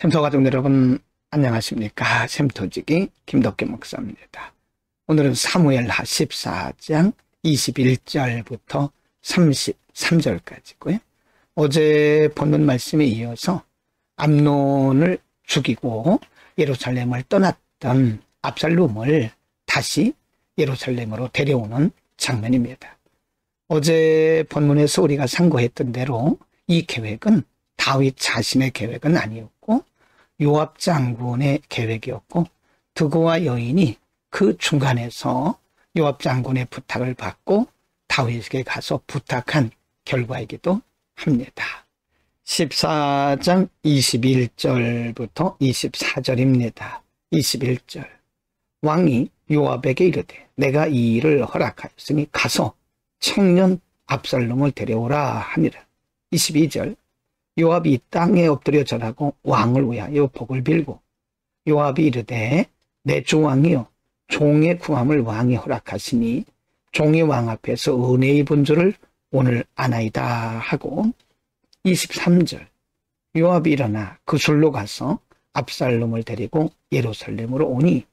샘터 가족 여러분 안녕하십니까. 샘터지기 김덕기 목사입니다. 오늘은 사무엘하 14장 21절부터 33절까지고요. 어제 본문 말씀에 이어서 암논을 죽이고 예루살렘을 떠났던 압살롬을 다시 예루살렘으로 데려오는 장면입니다. 어제 본문에서 우리가 상고했던 대로 이 계획은 다윗 자신의 계획은 아니었고 요압 장군의 계획이었고 드고와 여인이 그 중간에서 요압 장군의 부탁을 받고 다윗에게 가서 부탁한 결과이기도 합니다. 14장 21절부터 24절입니다. 21절 왕이 요압에게 이르되 내가 이 일을 허락하였으니 가서 청년 압살롬을 데려오라 하니라. 22절 요압이 땅에 엎드려 절하고 왕을 위하여 복을 빌고 요압이 이르되 내 주 왕이여 종의 구함을 왕이 허락하시니 종이 왕 앞에서 은혜 입은 줄을 오늘 아나이다 하고 23절 요압이 일어나 그술로 가서 압살롬을 데리고 예루살렘으로 오니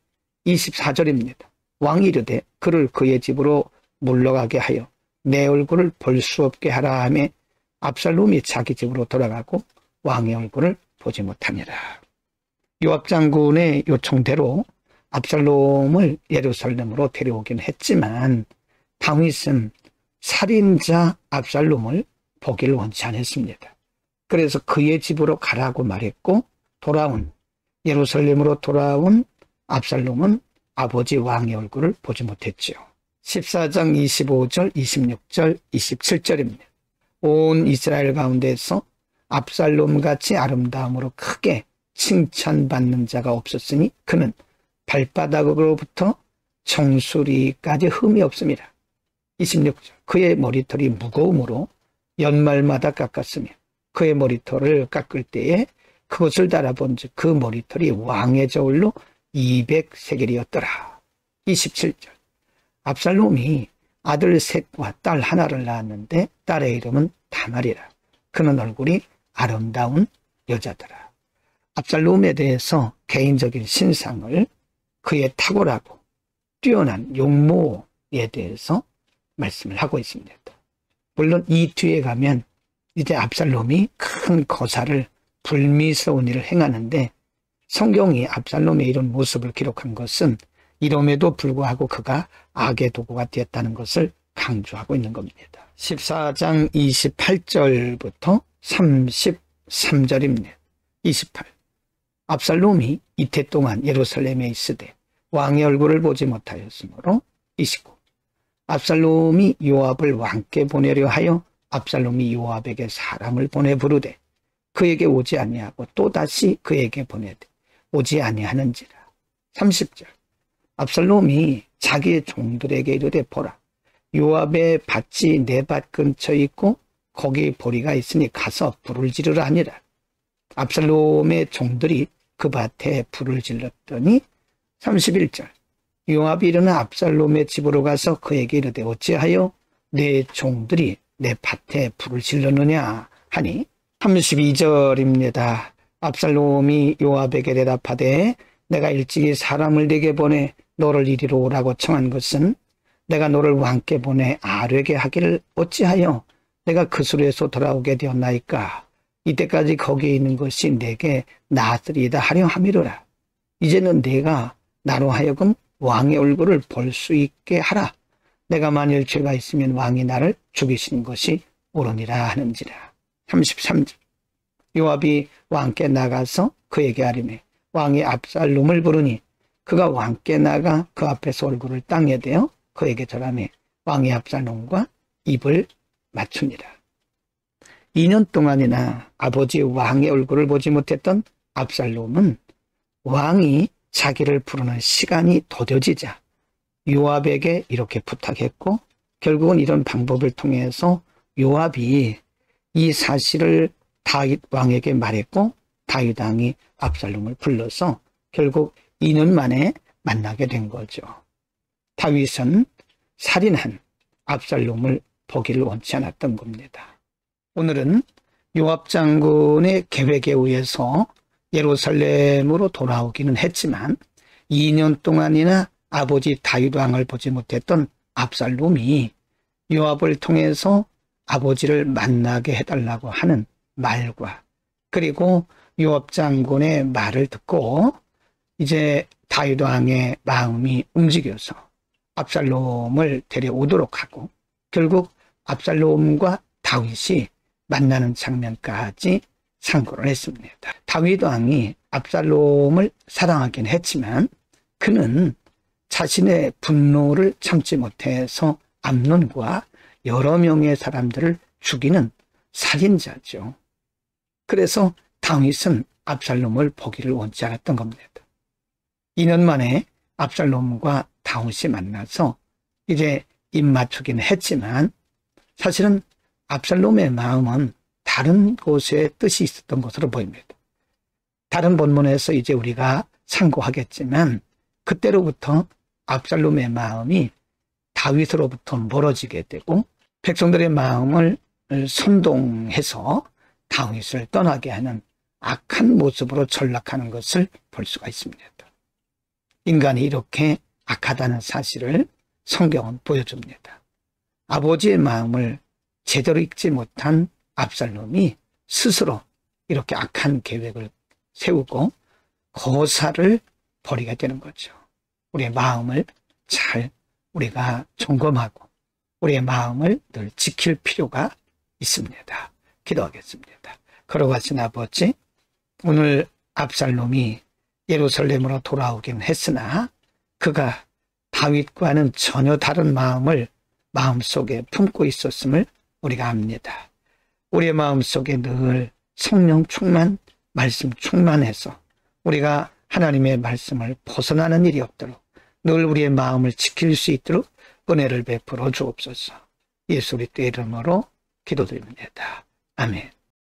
24절입니다. 왕이 이르되 그를 그의 집으로 물러가게 하여 내 얼굴을 볼 수 없게 하라 하며 압살롬이 자기 집으로 돌아가고 왕의 얼굴을 보지 못하니라. 요압 장군의 요청대로 압살롬을 예루살렘으로 데려오긴 했지만 다윗은 살인자 압살롬을 보기를 원치 않았습니다. 그래서 그의 집으로 가라고 말했고 예루살렘으로 돌아온 압살롬은 아버지 왕의 얼굴을 보지 못했지요. 14장 25절, 26절, 27절입니다. 온 이스라엘 가운데서 압살롬같이 아름다움으로 크게 칭찬받는 자가 없었으니 그는 발바닥으로부터 정수리까지 흠이 없습니다. 26절 그의 머리털이 무거움으로 연말마다 깎았으며 그의 머리털을 깎을 때에 그것을 달아본즉 그 머리털이 왕의 저울로 200세겔이었더라. 27절 압살롬이 아들 셋과 딸 하나를 낳았는데 딸의 이름은 다말이라. 그는 얼굴이 아름다운 여자더라. 압살롬에 대해서 개인적인 신상을 그의 탁월하고 뛰어난 용모에 대해서 말씀을 하고 있습니다. 물론 이 뒤에 가면 이제 압살롬이 큰 거사를 불미스러운 일을 행하는데 성경이 압살롬의 이런 모습을 기록한 것은 이럼에도 불구하고 그가 악의 도구가 되었다는 것을 강조하고 있는 겁니다. 14장 28절부터 33절입니다. 28. 압살롬이 이태 동안 예루살렘에 있으되 왕의 얼굴을 보지 못하였으므로 29. 압살롬이 요압을 왕께 보내려 하여 압살롬이 요압에게 사람을 보내 부르되 그에게 오지 아니하고 또다시 그에게 보내되 오지 아니하는지라. 30절 압살롬이 자기의 종들에게 이르되 보라 요압의 밭이 내 밭 근처에 있고 거기 보리가 있으니 가서 불을 지르라 하니라. 압살롬의 종들이 그 밭에 불을 질렀더니 31절 요압이 일어나 압살롬의 집으로 가서 그에게 이르되 어찌하여 내 종들이 내 밭에 불을 질렀느냐 하니 32절입니다. 압살롬이 요압에게 대답하되 내가 일찍이 사람을 네게 보내 너를 이리로 오라고 청한 것은 내가 너를 왕께 보내 아뢰게 하기를 어찌하여 내가 그술에서 돌아오게 되었나이까. 이때까지 거기에 있는 것이 내게 나으리이다 하려 함이로라. 이제는 내가 나로 하여금 왕의 얼굴을 볼 수 있게 하라. 내가 만일 죄가 있으면 왕이 나를 죽이시는 것이 옳으니라 하는지라. 33절 요압이 왕께 나가서 그에게 아뢰매 왕이 압살롬을 부르니 그가 왕께 나가 그 앞에서 얼굴을 땅에 대어 그에게 절하매 왕이 압살롬과 입을 맞추니라. 2년 동안이나 아버지 왕의 얼굴을 보지 못했던 압살롬은 왕이 자기를 부르는 시간이 더뎌지자 요압에게 이렇게 부탁했고 결국은 이런 방법을 통해서 요압이 이 사실을 다윗 왕에게 말했고 다윗 왕이 압살롬을 불러서 결국 2년 만에 만나게 된 거죠. 다윗은 살인한 압살롬을 보기를 원치 않았던 겁니다. 오늘은 요압 장군의 계획에 의해서 예루살렘으로 돌아오기는 했지만 2년 동안이나 아버지 다윗 왕을 보지 못했던 압살롬이 요압을 통해서 아버지를 만나게 해달라고 하는 말과 그리고 요압 장군의 말을 듣고 이제 다윗 왕의 마음이 움직여서 압살롬을 데려오도록 하고 결국 압살롬과 다윗이 만나는 장면까지 상고를 했습니다. 다윗 왕이 압살롬을 사랑하긴 했지만 그는 자신의 분노를 참지 못해서 암논과 여러 명의 사람들을 죽이는 살인자죠. 그래서 다윗은 압살롬을 보기를 원치 않았던 겁니다. 2년 만에 압살롬과 다윗이 만나서 이제 입맞추기는 했지만 사실은 압살롬의 마음은 다른 곳에 뜻이 있었던 것으로 보입니다. 다른 본문에서 이제 우리가 상고하겠지만 그때로부터 압살롬의 마음이 다윗으로부터 멀어지게 되고 백성들의 마음을 선동해서 다윗을 떠나게 하는 악한 모습으로 전락하는 것을 볼 수가 있습니다. 인간이 이렇게 악하다는 사실을 성경은 보여줍니다. 아버지의 마음을 제대로 읽지 못한 압살롬이 스스로 이렇게 악한 계획을 세우고 거사를 벌이게 되는 거죠. 우리의 마음을 잘 우리가 점검하고 우리의 마음을 늘 지킬 필요가 있습니다. 기도하겠습니다. 걸어가신 아버지, 오늘 압살롬이 예루살렘으로 돌아오긴 했으나 그가 다윗과는 전혀 다른 마음을 마음속에 품고 있었음을 우리가 압니다. 우리의 마음속에 늘 성령 충만, 말씀 충만해서 우리가 하나님의 말씀을 벗어나는 일이 없도록 늘 우리의 마음을 지킬 수 있도록 은혜를 베풀어 주옵소서. 예수 그리스도의 이름으로 기도드립니다. 아멘.